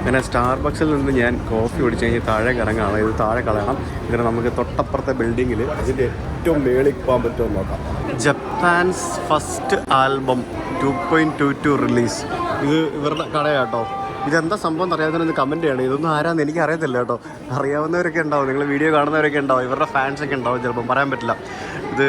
അങ്ങനെ സ്റ്റാർബക്സിൽ നിന്ന് ഞാൻ കോഫി കുടിച്ച് കഴിഞ്ഞ് താഴെ ഇറങ്ങുകയാണ്. ഇത് താഴെ കളയണം. ഇതിന് നമുക്ക് തൊട്ടപ്പുറത്തെ ബിൽഡിങ്ങിൽ അതിൻ്റെ ഏറ്റവും മേളിൽ പോകാൻ പറ്റുമോ നോക്കാം. ജപ്പാൻസ് ഫസ്റ്റ് ആൽബം 2.22 റിലീസ്. ഇത് ഇവരുടെ കടയാട്ടോ. ഇതെന്താ സംഭവം അറിയാവുന്നതിനൊന്ന് കമൻറ്റ് ചെയ്യണം. ഇതൊന്നും ആരാന്ന് എനിക്ക് അറിയത്തില്ല കേട്ടോ. അറിയാവുന്നവരൊക്കെ ഉണ്ടാവും, നിങ്ങൾ വീഡിയോ കാണുന്നവരൊക്കെ ഉണ്ടാവും, ഇവരുടെ ഫാൻസൊക്കെ ഉണ്ടാവും, ചിലപ്പം പറയാൻ പറ്റില്ല. ഇത്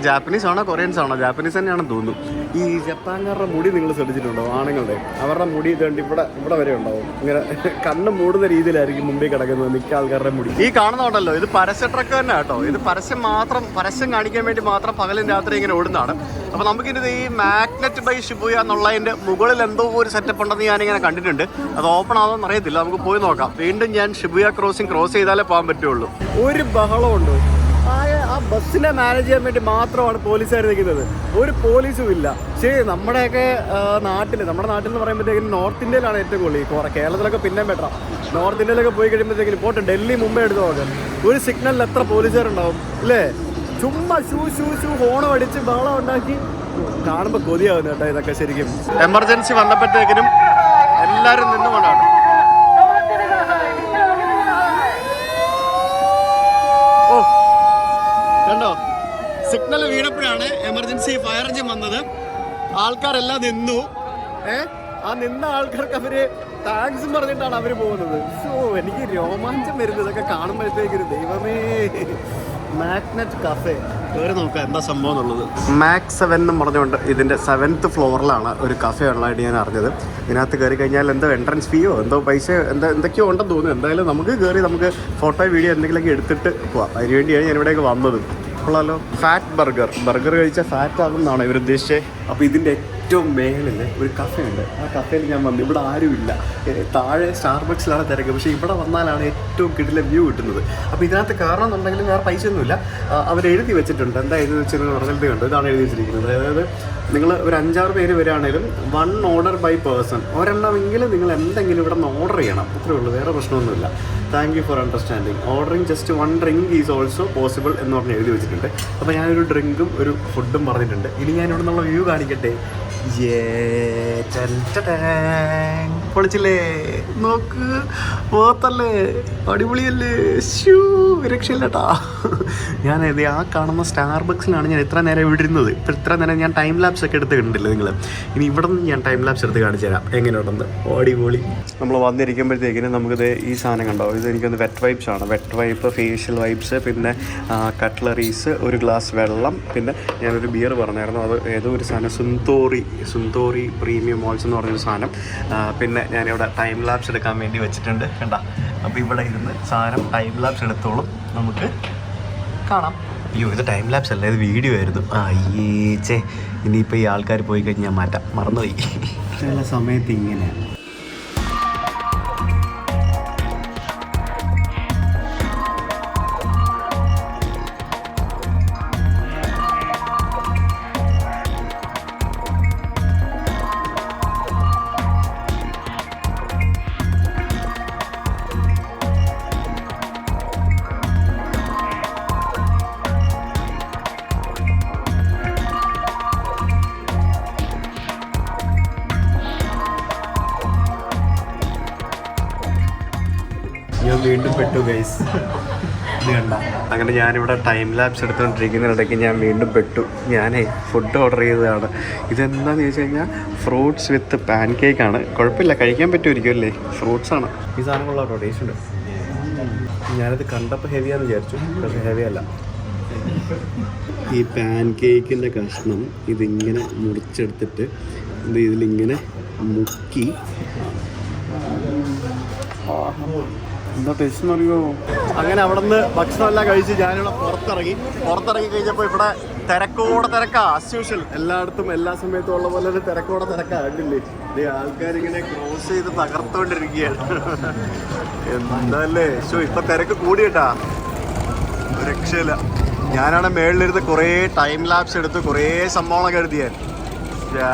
ജാപ്പനീസ് ആണോ കൊറിയൻസ് ആണോ? ജാപ്പനീസ് തന്നെയാണെന്ന് തോന്നുന്നു. ഈ ജപ്പാൻകാരുടെ മുടി നിങ്ങൾ ശ്രദ്ധിച്ചിട്ടുണ്ടോ? ആണുങ്ങളുടെ അവരുടെ മുടി ഇതുകൊണ്ട് ഇവിടെ വരെ ഉണ്ടാവും. ഇങ്ങനെ കണ്ണ് മൂടുന്ന രീതിയിലായിരിക്കും മുമ്പിൽ കിടക്കുന്നത് മിക്ക ആൾക്കാരുടെ മുടി. ഈ കാണുന്നുണ്ടല്ലോ, ഇത് പരസ്യ ട്രക്ക് തന്നെ കേട്ടോ. ഇത് പരസ്യം കാണിക്കാൻ വേണ്ടി മാത്രം പകലും രാത്രി ഇങ്ങനെ ഓടുന്നതാണ്. അപ്പോൾ നമുക്കിത് ഈ മാഗ്നറ്റ് ബൈ ഷിബുയ എന്നുള്ളതിൻ്റെ മുകളിൽ എന്തോ ഒരു സെറ്റപ്പ് ഉണ്ടെന്ന് ഞാനിങ്ങനെ കണ്ടിട്ടുണ്ട്. അത് ഓപ്പൺ ആണെന്ന് അറിയത്തില്ല, നമുക്ക് പോയി നോക്കാം. വീണ്ടും ഞാൻ ഷിബുയ ക്രോസിംഗ് ക്രോസ് ചെയ്താലേ പോകാൻ പറ്റുള്ളൂ. ഒരു ബഹളമുണ്ട്. ആ ബസ്സിനെ മാനേജ് ചെയ്യാൻ വേണ്ടി മാത്രമാണ് പോലീസുകാർ നിൽക്കുന്നത്. ഒരു പോലീസും ഇല്ല. ശരി, നമ്മുടെ നാട്ടിൽ എന്ന് പറയുമ്പോഴത്തേക്കും നോർത്ത് ഇന്ത്യയിലാണ് ഏറ്റവും കൂടുതൽ. കേരളത്തിലൊക്കെ പിന്നെ ബെറ്ററാ. നോർത്ത് ഇന്ത്യയിലൊക്കെ പോയി കഴിയുമ്പോഴത്തേക്കും പോട്ടെ, ഡൽഹി മുംബൈ എടുത്ത് നോക്കാം, ഒരു സിഗ്നലിൽ എത്ര പോലീസുകാരുണ്ടാവും അല്ലേ? ചുമ്മാ ഷൂ ഹോണം അടിച്ച് ബഹളം ഉണ്ടാക്കി കാണുമ്പോൾ കൊതിയാവുന്നു കേട്ടോ ഇതൊക്കെ. ശരിക്കും എമർജൻസി വന്നപ്പോഴത്തേക്കിനും എല്ലാവരും നിന്നുകൊണ്ടാണ്. ഓ കണ്ടോ, സിഗ്നൽ വീണപ്പോഴാണ് എമർജൻസി ഫയർ എഞ്ചിൻ വന്നത്. ആൾക്കാരെല്ലാം നിന്നു. ആ നിന്ന ആൾക്കാർക്ക് അവര് താങ്ക്സും പറഞ്ഞിട്ടാണ് അവര് പോകുന്നത്. സോ എനിക്ക് രോമാഞ്ചം വരുന്നത് ഇതൊക്കെ കാണുമ്പോഴത്തേക്കൊരു ദൈവമേ. മാഗ്നറ്റ് കഫേ കയറി നോക്കാം എന്താ സംഭവം എന്നുള്ളത്. മാക്സ് 7 എന്ന് പറഞ്ഞുകൊണ്ട് ഇതിൻ്റെ 7th ഫ്ലോറിലാണ് ഒരു കഫേ ഉള്ളതായിട്ട് ഞാൻ അറിഞ്ഞത്. ഇതിനകത്ത് കയറി കഴിഞ്ഞാൽ എന്തോ എൻട്രൻസ് ഫീയോ എന്തോ പൈസ എന്തൊക്കെയോ ഉണ്ടെന്ന് തോന്നുന്നു. എന്തായാലും നമുക്ക് കയറി നമുക്ക് ഫോട്ടോ വീഡിയോ എന്തെങ്കിലുമൊക്കെ എടുത്തിട്ട് പോവാം. അതിനുവേണ്ടിയാണ് ഞാൻ ഇവിടേക്ക് വന്നത്. ഉള്ളല്ലോ, ഫാറ്റ് ബർഗർ കഴിച്ചാൽ ഫാറ്റ് ആകുമെന്നാണ് ഇവർ ഉദ്ദേശിച്ചത്. അപ്പോൾ ഇതിൻ്റെ ഏറ്റവും മേളിൽ ഒരു കഫേ ഉണ്ട്. ആ കഫേയിൽ ഞാൻ വന്നു. ഇവിടെ ആരുമില്ല. താഴെ സ്റ്റാർബക്സിലാണ് തിരക്ക്. പക്ഷേ ഇവിടെ വന്നാലാണ് ഏറ്റവും കിടിലൻ വ്യൂ കിട്ടുന്നത്. അപ്പോൾ ഇതിനകത്ത് കാരണം എന്നുണ്ടെങ്കിൽ വേറെ പൈസ ഒന്നുമില്ല. അവരെഴുതി വെച്ചിട്ടുണ്ട്. എന്താ എഴുതി വെച്ചെന്ന് പറഞ്ഞത് കണ്ടു. ഇതാണ് എഴുതി വെച്ചിരിക്കുന്നത്. അതായത് നിങ്ങൾ ഒരു 5-6 പേര് വരികയാണെങ്കിലും 1 ഓർഡർ ബൈ പേഴ്സൺ, ഒരെണ്ണമെങ്കിലും നിങ്ങൾ എന്തെങ്കിലും ഇവിടെ നിന്ന് ഓർഡർ ചെയ്യണം. അത്രേ ഉള്ളൂ, വേറെ പ്രശ്നമൊന്നുമില്ല. Thank you for understanding. Ordering just 1 drink is also possible എന്ന് പറഞ്ഞ് എഴുതി വെച്ചിട്ടുണ്ട്. അപ്പോൾ ഞാനൊരു ഡ്രിങ്കും ഒരു ഫുഡും പറഞ്ഞിട്ടുണ്ട്. ഇനി ഞാൻ ഇവിടെ നിന്നുള്ള വ്യൂ കാണിക്കട്ടെ. പൊളിച്ചില്ലേ, നോക്ക്, പോത്തല്ലേ, അടിപൊളിയല്ലേ, രക്ഷയില്ലട്ടാ. ഞാൻ ആ കാണുന്ന സ്റ്റാർബക്സിലാണ് ഞാൻ ഇത്ര നേരം ഇവിടെ ഇരുന്നത്. ഇപ്പം ഇത്ര നേരം ഞാൻ ടൈം ലാപ്സ് ഒക്കെ എടുത്ത് കണ്ടില്ലേ നിങ്ങൾ. ഇനി ഇവിടെ നിന്ന് ഞാൻ ടൈം ലാപ്സ് എടുത്ത് കാണിച്ചു തരാം എങ്ങനെയുണ്ടെന്ന്. അടിപൊളി. നമ്മൾ വന്നിരിക്കുമ്പോഴത്തേക്കിനും നമുക്കിത് ഈ സാധനം കണ്ടോ, ഇത് എനിക്കൊന്ന് വെറ്റ് വൈപ്സ് ആണ്. വെറ്റ് വൈപ്പ്, ഫേഷ്യൽ വൈപ്സ്, പിന്നെ കട്ട്ലറീസ്, ഒരു ഗ്ലാസ് വെള്ളം, പിന്നെ ഞാനൊരു ബിയർ പറഞ്ഞായിരുന്നു. അത് ഏതോ ഒരു സാധനം സുന്തോറി പ്രീമിയം മോൾസ് എന്ന് പറഞ്ഞൊരു സാധനം. പിന്നെ ഞാനിവിടെ ടൈം ലാപ്സ് എടുക്കാൻ വേണ്ടി വെച്ചിട്ടുണ്ട് കണ്ട. അപ്പോൾ ഇവിടെ ഇരുന്ന് സാധനം ടൈം ലാപ്സ് എടുത്തോളും, നമുക്ക് കാണാം. അയ്യോ, ഇത് ടൈം ലാപ്സ് അല്ല, ഇത് വീഡിയോ ആയിരുന്നു. അയ്യേച്ചേ, ഇനിയിപ്പോൾ ഈ ആൾക്കാർ പോയി കഴിഞ്ഞാൽ മാറ്റാം, മറന്നുപോയി. ചില സമയത്ത് ഇങ്ങനെയാണ്. ഞാൻ വീണ്ടും പെട്ടു ഗൈസ്. ഇത് കണ്ട. അങ്ങനെ ഞാനിവിടെ ടൈം ലാപ്സ് എടുത്തുകൊണ്ടിരിക്കുന്നതിനിടയ്ക്ക് ഞാൻ വീണ്ടും പെട്ടു. ഞാനേ ഫുഡ് ഓർഡർ ചെയ്തതാണ്. ഇതെന്താണെന്ന് ചോദിച്ചു കഴിഞ്ഞാൽ ഫ്രൂട്ട്സ് വിത്ത് പാൻ കേക്കാണ്. കുഴപ്പമില്ല, കഴിക്കാൻ പറ്റുമായിരിക്കും അല്ലേ, ഫ്രൂട്ട്സാണ്. ഈ സാധനങ്ങളുള്ള കേട്ടോ, ടേസ്റ്റ് ഉണ്ട്. ഞാനത് കണ്ടപ്പോൾ ഹെവിയാന്ന് വിചാരിച്ചു, പക്ഷേ ഹെവി അല്ല. ഈ പാൻ കേക്കിൻ്റെ കഷ്ണം ഇതിങ്ങനെ മുറിച്ചെടുത്തിട്ട് ഇതിലിങ്ങനെ മുക്കി എന്താ ടേസ്റ്റ് എന്ന് അറിയുമോ. അങ്ങനെ അവിടെ നിന്ന് ഭക്ഷണമെല്ലാം കഴിച്ച് ഞാനിവിടെ പുറത്തിറങ്ങി കഴിഞ്ഞപ്പോൾ ഇവിടെ തിരക്കാ. ആസ് യൂഷ്വൽ എല്ലായിടത്തും എല്ലാ സമയത്തും ഉള്ള പോലെ ഒരു തിരക്കാ. കണ്ടില്ലേ, ഇത് ആൾക്കാരിങ്ങനെ ക്രോസ് ചെയ്ത് തകർത്തുകൊണ്ടിരിക്കുകയാണ്. എന്താല്ലേ ഇപ്പൊ തിരക്ക് കൂടിയിട്ടാ, രക്ഷയില്ല. ഞാനാണ് മേളിലിരുന്ന് കുറേ ടൈം ലാപ്സ് എടുത്ത് കുറേ സംഭവങ്ങളൊക്കെ എഴുതിയാൽ.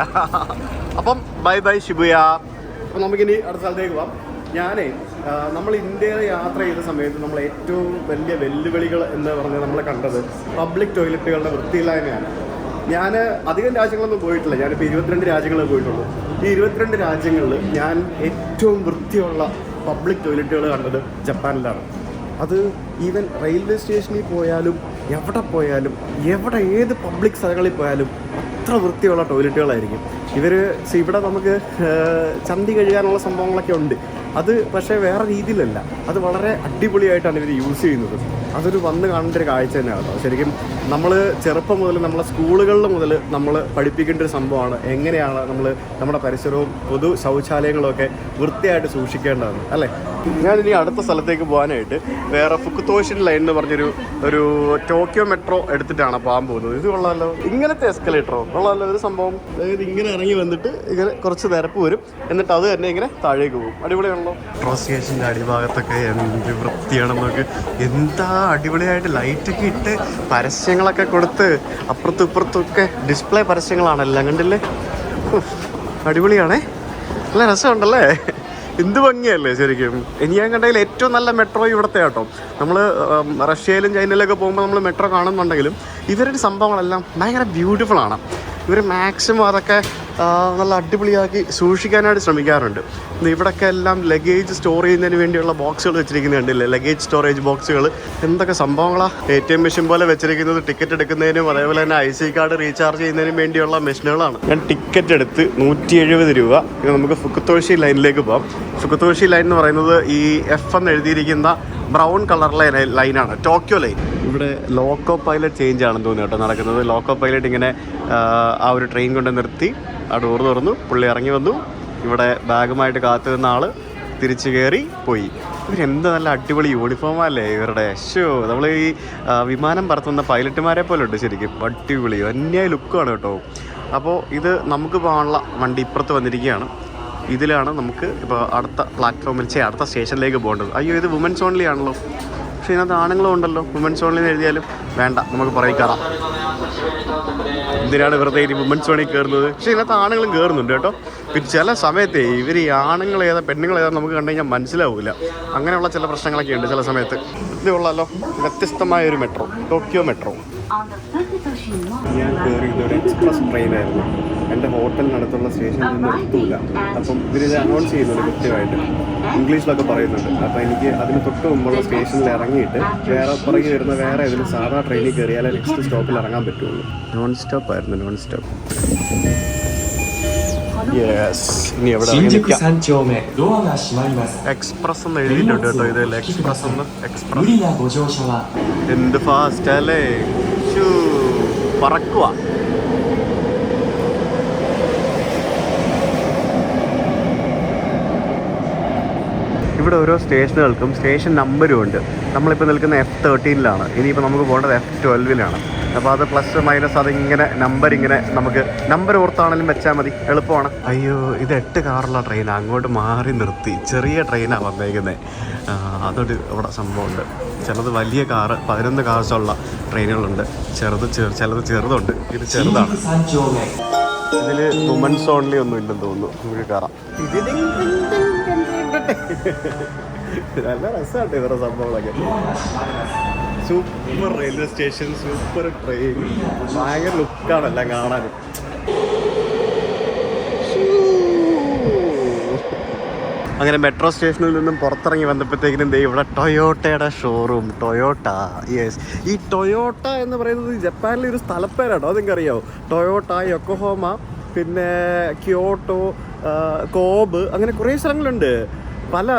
അപ്പം ബൈ ബൈ ഷിബുയ. അപ്പം നമുക്കിനി അടുത്ത സ്ഥലത്തേക്ക് പോവാം. നമ്മൾ ഇന്ത്യയിൽ യാത്ര ചെയ്ത സമയത്ത് നമ്മൾ ഏറ്റവും വലിയ വെല്ലുവിളികൾ എന്ന് പറഞ്ഞാൽ നമ്മൾ കണ്ടത് പബ്ലിക് ടോയ്ലറ്റുകളുടെ വൃത്തിയില്ലായ്മയാണ്. ഞാൻ അധികം രാജ്യങ്ങളൊന്നും പോയിട്ടില്ല. ഞാനിപ്പോൾ 22 രാജ്യങ്ങളിൽ പോയിട്ടുള്ളൂ. ഈ 22 രാജ്യങ്ങളിൽ ഞാൻ ഏറ്റവും വൃത്തിയുള്ള പബ്ലിക് ടോയ്ലറ്റുകൾ കണ്ടത് ജപ്പാനിലാണ്. അത് ഈവൻ റെയിൽവേ സ്റ്റേഷനിൽ പോയാലും എവിടെ പോയാലും ഏത് പബ്ലിക് സ്ഥലങ്ങളിൽ പോയാലും അത്ര വൃത്തിയുള്ള ടോയ്ലറ്റുകളായിരിക്കും. ഇവിടെ നമുക്ക് ചന്തി കഴുകാനുള്ള സംഭവങ്ങളൊക്കെ ഉണ്ട്. അത് പക്ഷേ വേറെ രീതിയിലല്ല, അത് വളരെ അടിപൊളിയായിട്ടാണ് ഇവർ യൂസ് ചെയ്യുന്നത്. അതൊരു വന്ന് കാണേണ്ട ഒരു കാഴ്ച തന്നെയാണ്. ശരിക്കും നമ്മൾ ചെറുപ്പം മുതൽ നമ്മളെ സ്കൂളുകളിൽ മുതൽ നമ്മൾ പഠിപ്പിക്കേണ്ട ഒരു സംഭവമാണ് എങ്ങനെയാണ് നമ്മൾ നമ്മുടെ പരിസരവും പൊതു ശൗചാലയങ്ങളൊക്കെ വൃത്തിയായിട്ട് സൂക്ഷിക്കേണ്ടതെന്ന്, അല്ലേ? ഞാനിനി അടുത്ത സ്ഥലത്തേക്ക് പോകാനായിട്ട് വേറെ ഫുക്കുതോഷിൻ ലൈൻ എന്ന് പറഞ്ഞൊരു ടോക്കിയോ മെട്രോ എടുത്തിട്ടാണ് പോകാൻ പോകുന്നത്. ഇത് കൊള്ളാമല്ലോ, ഇങ്ങനത്തെ എസ്കലേറ്ററോ കൊള്ളാമല്ലോ ഒരു സംഭവം. അതായത് ഇങ്ങനെ ഇറങ്ങി വന്നിട്ട് ഇങ്ങനെ കുറച്ച് നിരപ്പ് വരും, എന്നിട്ട് അത് തന്നെ ഇങ്ങനെ താഴേക്ക് പോകും. അടിപൊളിയാണല്ലോ. മെട്രോ സ്റ്റേഷൻ്റെ അടിഭാഗത്തൊക്കെ എന്ത് വൃത്തിയാണെന്നൊക്കെ, എന്താ അടിപൊളിയായിട്ട് ലൈറ്റൊക്കെ ഇട്ട് പരസ്യങ്ങളൊക്കെ കൊടുത്ത് അപ്പുറത്തും ഇപ്പുറത്തുമൊക്കെ ഡിസ്പ്ലേ പരസ്യങ്ങളാണെല്ലാം, കണ്ടില്ലേ? അടിപൊളിയാണേ, നല്ല രസമുണ്ടല്ലേ, എന്ത് ഭംഗിയല്ലേ ശരിക്കും. ഞാൻ കണ്ടതിൽ ഏറ്റവും നല്ല മെട്രോ ഇവിടുത്തെ കേട്ടോ. നമ്മൾ റഷ്യയിലും ചൈനയിലൊക്കെ പോകുമ്പോൾ നമ്മൾ മെട്രോ കാണുന്നുണ്ടെങ്കിലും ഇവരുടെ സംഭവങ്ങളെല്ലാം ഭയങ്കര ബ്യൂട്ടിഫുള്ളാണ്. ഇവർ മാക്സിമം അതൊക്കെ നല്ല അടിപൊളിയാക്കി സൂക്ഷിക്കാനായിട്ട് ശ്രമിക്കാറുണ്ട്. ഇവിടെയൊക്കെ എല്ലാം ലഗേജ് സ്റ്റോർ ചെയ്യുന്നതിന് വേണ്ടിയുള്ള ബോക്സുകൾ വെച്ചിരിക്കുന്നത് കണ്ടില്ലേ, ലഗേജ് സ്റ്റോറേജ് ബോക്സുകൾ. എന്തൊക്കെ സംഭവങ്ങളാണ്. ATM മെഷീൻ പോലെ വെച്ചിരിക്കുന്നത് ടിക്കറ്റ് എടുക്കുന്നതിനും അതേപോലെ തന്നെ IC കാർഡ് റീചാർജ് ചെയ്യുന്നതിനും വേണ്ടിയുള്ള മെഷീനുകളാണ്. ഞാൻ ടിക്കറ്റ് എടുത്ത് 170 രൂപ. ഇത് നമുക്ക് ഫുക്കുതോഷി ലൈനിലേക്ക് പോകാം. ഫുക്കുതോഷി ലൈൻ എന്ന് പറയുന്നത് ഈ F എന്ന് എഴുതിയിരിക്കുന്ന ബ്രൗൺ കളറിലെ ലൈനാണ്, ടോക്കിയോ ലൈൻ. ഇവിടെ ലോക്കോ പൈലറ്റ് ചേഞ്ച് ആണെന്ന് തോന്നുന്നു കേട്ടോ നടക്കുന്നത്. ലോക്കോ പൈലറ്റ് ഇങ്ങനെ ആ ഒരു ട്രെയിൻ കൊണ്ട് നിർത്തി ആ ഡോർ തുറന്നു, പുള്ളി ഇറങ്ങി വന്നു, ഇവിടെ ബാഗുമായിട്ട് കാത്തു നിന്ന ആൾ തിരിച്ചു കയറി പോയി. ഇവരെന്ത് നല്ല അടിപൊളി യൂണിഫോമല്ലേ ഇവരുടെ. നമ്മൾ ഈ വിമാനം പറത്തുന്ന പൈലറ്റുമാരെ പോലെ ഉണ്ട് ശരിക്കും, അടിപൊളി അന്യായ ലുക്കാണ് കേട്ടോ. അപ്പോൾ ഇത് നമുക്ക് പോകാനുള്ള വണ്ടി ഇപ്പുറത്ത് വന്നിരിക്കുകയാണ്. ഇതിലാണ് നമുക്ക് ഇപ്പോൾ അടുത്ത പ്ലാറ്റ്ഫോമിൽ അടുത്ത സ്റ്റേഷനിലേക്ക് പോകേണ്ടത്. അയ്യോ, ഇത് വുമൻസ് ഓൺലി ആണല്ലോ. പക്ഷേ ഇതിനകത്ത് ആണുങ്ങളും ഉണ്ടല്ലോ. വുമൻസ് ഓൺലി എന്ന് എഴുതിയാലും വേണ്ട, നമുക്ക് പുറകെ കയറാം. എന്തിനാണ് വെറുതെ ഇനി വുമൻസ് ഓൺലി കയറുന്നത്? പക്ഷേ ഇതിനകത്ത് ആണുങ്ങളും കയറുന്നുണ്ട് കേട്ടോ. പിന്നെ ചില സമയത്ത് ഇവർ ഈ ആണുങ്ങളേതാ പെണ്ണുങ്ങളേതാ നമുക്ക് കണ്ടു കഴിഞ്ഞാൽ മനസ്സിലാവില്ല. അങ്ങനെയുള്ള ചില പ്രശ്നങ്ങളൊക്കെ ഉണ്ട് ചില സമയത്ത്. ഇത് കൊള്ളാമല്ലോ, വ്യത്യസ്തമായൊരു മെട്രോ, ടോക്കിയോ മെട്രോ. ഞാൻ കയറിയത് ഒരു എക്സ്പ്രസ് ട്രെയിനായിരുന്നു. എൻ്റെ ഹോട്ടലിനടുത്തുള്ള സ്റ്റേഷനിൽ നിന്ന് എത്തൂല. അപ്പം ഇവരിത് അനൗൺസ് ചെയ്യുന്നുണ്ട് കൃത്യമായിട്ട്, ഇംഗ്ലീഷിലൊക്കെ പറയുന്നുണ്ട്. അപ്പോൾ എനിക്ക് അതിന് തൊട്ട് മുമ്പുള്ള സ്റ്റേഷനിൽ ഇറങ്ങിയിട്ട് പുറകെ വരുന്ന വേറെ ഏതെങ്കിലും സാധാ ട്രെയിനിൽ കയറിയാലേ നെക്സ്റ്റ് സ്റ്റോപ്പിൽ ഇറങ്ങാൻ പറ്റുള്ളൂ. നോൺ സ്റ്റോപ്പ് ആയിരുന്നു, നോൺ സ്റ്റോപ്പ്. ഇനി എവിടെ എക്സ്പ്രസ് എന്ന് എഴുതിയിട്ടുണ്ട് കേട്ടോ. ഇത് എക്സ്പ്രസ് എന്ന്, എക്സ്പ്രസ് എന്ത് ഫാസ്റ്റ് അല്ലേ, പറക്കുക. ഇവിടെ ഓരോ സ്റ്റേഷനുകൾക്കും സ്റ്റേഷൻ നമ്പരും ഉണ്ട്. നമ്മളിപ്പോൾ നിൽക്കുന്ന F13-ലാണ്. ഇനിയിപ്പോൾ നമുക്ക് പോകേണ്ടത് F12-ലാണ്. അപ്പോൾ അത് പ്ലസ് മൈനസ് അതിങ്ങനെ ഇങ്ങനെ നമുക്ക് നമ്പർ ഓർത്താണെങ്കിലും വെച്ചാൽ മതി, എളുപ്പമാണ്. അയ്യോ, ഇത് 8 കാറുള്ള ട്രെയിനാണ്. അങ്ങോട്ട് മാറി നിർത്തി, ചെറിയ ട്രെയിനാണ് വന്നേക്കുന്നത്. അതൊരു അവിടെ സംഭവമുണ്ട്. ചിലത് വലിയ കാറ് 11 കാർസുള്ള ട്രെയിനുകളുണ്ട്, ചിലത് ചെറുതുണ്ട്. ഇത് ചെറുതാണ്. ഇതിൽ വുമൻസ് ഓൺലി ഒന്നും ഇല്ലെന്ന് തോന്നുന്നു. നമുക്ക് കയറാം. നല്ല രസമായിട്ട് ഇവരുടെ സംഭവങ്ങളൊക്കെ. Super railway station, super train, ഭയങ്കര ലുക്കാണ് എല്ലാം കാണാൻ. അങ്ങനെ മെട്രോ സ്റ്റേഷനിൽ നിന്നും പുറത്തിറങ്ങി വന്നപ്പോഴത്തേക്കിനും ഇവിടെ ടൊയോട്ടയുടെ ഷോറൂം. Toyota, yes. ഈ ടൊയോട്ട എന്ന് പറയുന്നത് ജപ്പാനിലെ ഒരു സ്ഥലപ്പേരാട്ടോ, അതെനിക്ക് അറിയാമോ? ടൊയോട്ട, യൊക്കോഹോമ, പിന്നെ ക്യോട്ടോ, കോബ്, അങ്ങനെ കുറേ സ്ഥലങ്ങളുണ്ട്.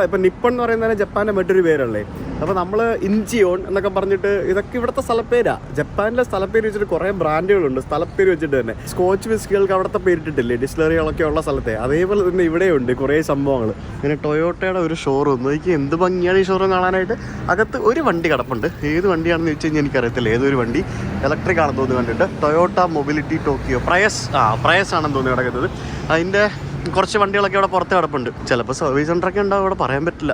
ഇപ്പം നിപ്പൺ എന്ന് പറയുന്നതിന് ജപ്പാൻ്റെ മറ്റൊരു പേരല്ലേ. അപ്പോൾ നമ്മൾ ഇഞ്ചിയോൺ എന്നൊക്കെ പറഞ്ഞിട്ട് ഇതൊക്കെ ഇവിടുത്തെ സ്ഥലപ്പേരാണ്. ജപ്പാനിലെ സ്ഥലപ്പേര് വെച്ചിട്ട് കുറേ ബ്രാൻഡുകളുണ്ട് സ്ഥലപ്പേര് വെച്ചിട്ട് തന്നെ. സ്കോച്ച് വിസ്കികൾക്ക് അവിടുത്തെ പേരിട്ടിട്ടില്ലേ, ഡിസ്റ്റിലറികളൊക്കെ ഉള്ള സ്ഥലത്തെ, അതേപോലെ തന്നെ ഇവിടെയുണ്ട് കുറേ സംഭവങ്ങൾ. പിന്നെ ടൊയോട്ടയുടെ ഒരു ഷോറൂം നോക്കി, എന്ത് ഭംഗിയാണ് ഈ ഷോറൂം കാണാനായിട്ട്. അകത്ത് ഒരു വണ്ടി കിടപ്പുണ്ട്. ഏത് വണ്ടിയാണെന്ന് ചോദിച്ചു കഴിഞ്ഞാൽ എനിക്കറിയത്തില്ല. ഏതൊരു വണ്ടി, ഇലക്ട്രിക് ആണെന്ന് തോന്നുന്നു കണ്ടിട്ട്. ടൊയോട്ട മൊബിലിറ്റി ടോക്കിയോ, പ്രയസ് ആണെന്ന് തോന്നുന്നു കിടക്കുന്നത്. അതിൻ്റെ കുറച്ച് വണ്ടികളൊക്കെ അവിടെ പുറത്ത് കിടപ്പുണ്ട്. ചിലപ്പോൾ സർവീസ് സെൻ്ററൊക്കെ ഉണ്ടാവും, അവിടെ പറയാൻ പറ്റില്ല.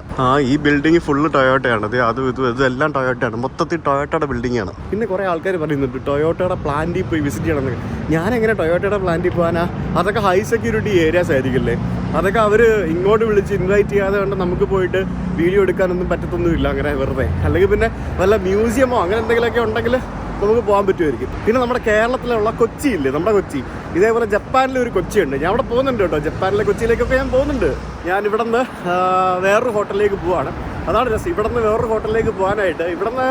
ഈ ബിൽഡിംഗ് ഫുള്ള് ടൊയോട്ടയാണ്. അതും ഇതെല്ലാം ടൊയോട്ടയാണ്. മൊത്തത്തിൽ ടൊയോട്ടയുടെ ബിൽഡിംഗ് ആണ്. പിന്നെ കുറേ ആൾക്കാർ പറയുന്നുണ്ട് ടൊയോട്ടയുടെ പ്ലാന്റിൽ പോയി വിസിറ്റ് ചെയ്യണമെന്നൊക്കെ. ഞാനെങ്ങനെ ടൊയോട്ടയുടെ പ്ലാന്റിൽ പോകാനാ? അതൊക്കെ ഹൈ സെക്യൂരിറ്റി ഏരിയാസ് ആയിരിക്കില്ലേ. അതൊക്കെ അവർ ഇങ്ങോട്ട് വിളിച്ച് ഇൻവൈറ്റ് ചെയ്യാതെ കൊണ്ട് നമുക്ക് പോയിട്ട് വീഡിയോ എടുക്കാനൊന്നും പറ്റത്തൊന്നുമില്ല അങ്ങനെ വെറുതെ. അല്ലെങ്കിൽ പിന്നെ വല്ല മ്യൂസിയമോ അങ്ങനെ എന്തെങ്കിലുമൊക്കെ ഉണ്ടെങ്കിൽ നമുക്ക് പോകാൻ പറ്റുമായിരിക്കും. പിന്നെ നമ്മുടെ കേരളത്തിലുള്ള കൊച്ചി ഇല്ലേ, നമ്മുടെ കൊച്ചി, ഇതേപോലെ ജപ്പാനിലെ ഒരു കൊച്ചിയുണ്ട്. ഞാൻ അവിടെ പോകുന്നുണ്ട് കേട്ടോ. ജപ്പാനിലെ കൊച്ചിയിലേക്കൊക്കെ ഞാൻ പോകുന്നുണ്ട്. ഞാൻ ഇവിടെ നിന്ന് വേറൊരു ഹോട്ടലിലേക്ക് പോവാണ്. അതാണ് രസം. ഇവിടെ നിന്ന് വേറൊരു ഹോട്ടലിലേക്ക് പോകാനായിട്ട് ഇവിടെ നിന്ന്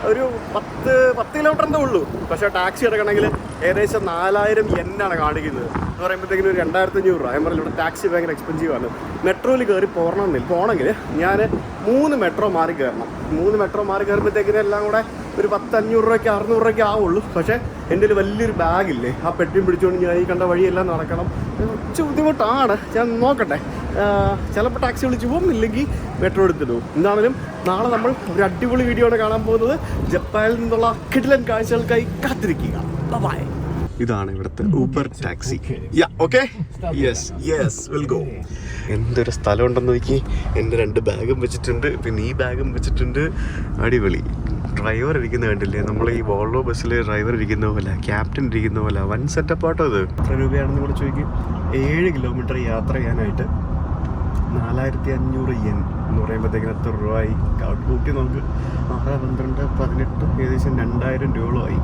ഒരു 10 കിലോമീറ്റർ എന്തേ ഉള്ളൂ. പക്ഷേ ടാക്സി എടുക്കണമെങ്കിൽ ഏകദേശം 4000 യെന്നാണ് കാണിക്കുന്നത്. എന്ന് പറയുമ്പോഴത്തേക്കിനും ഒരു 2500 രൂപ. ഞാൻ പറഞ്ഞു ഇവിടെ ടാക്സി ഭയങ്കര എക്സ്പെൻസീവാണ്. മെട്രോയിൽ കയറി പോകണമെങ്കിൽ ഞാൻ 3 മെട്രോ മാറി കയറണം. 3 മെട്രോ മാറി കയറുമ്പോഴത്തേക്കിനും എല്ലാം കൂടെ ഒരു 500 രൂപയ്ക്ക് 600 രൂപയ്ക്ക് ആവുള്ളൂ. പക്ഷേ എൻ്റെ ഒരു വലിയൊരു ബാഗില്ലേ, ആ പെട്ടിയും പിടിച്ചുകൊണ്ട് ഞാൻ ഈ കണ്ട വഴിയെല്ലാം നടക്കണം. കുറച്ച് ബുദ്ധിമുട്ടാണ്. ഞാൻ നോക്കട്ടെ, ചിലപ്പോൾ ടാക്സി വിളിച്ച് പോകും, ഇല്ലെങ്കിൽ മെട്രോ എടുത്തിട്ട് പോകും. എന്താണെങ്കിലും നാളെ നമ്മൾ ഒരു അടിപൊളി വീഡിയോ ആണ് കാണാൻ പോകുന്നത്. ജപ്പാനിൽ നിന്നുള്ള കിടിലൻ കാഴ്ചകൾക്കായി കാത്തിരിക്കുക. ബൈ. ഇതാണ് ഇവിടുത്തെ Uber taxi. Okay, yes will go. എന്തൊരു സ്ഥലം ഉണ്ടെന്ന് നോക്കി. എൻ്റെ 2 ബാഗും വെച്ചിട്ടുണ്ട്, പിന്നെ ഈ ബാഗും വെച്ചിട്ടുണ്ട്. അടിപൊളി. ഡ്രൈവർ ഇരിക്കുന്ന കണ്ടില്ലേ, നമ്മൾ ഈ വോൾവോ ബസ്സിൽ ഡ്രൈവർ ഇരിക്കുന്ന പോലെ, ക്യാപ്റ്റൻ ഇരിക്കുന്ന പോലെ. വൻ സെറ്റപ്പ് ആട്ടോ ഇത്. എത്ര രൂപയാണെന്ന് കൂടെ ചോദിക്കും. 7 കിലോമീറ്റർ യാത്ര ചെയ്യാനായിട്ട് 4500 yen എന്ന് പറയുമ്പോഴത്തേക്കിന് എത്ര രൂപയായി? കൂട്ടി നമുക്ക് 6, 12, 18 ഏകദേശം 2000 രൂപ ആയി.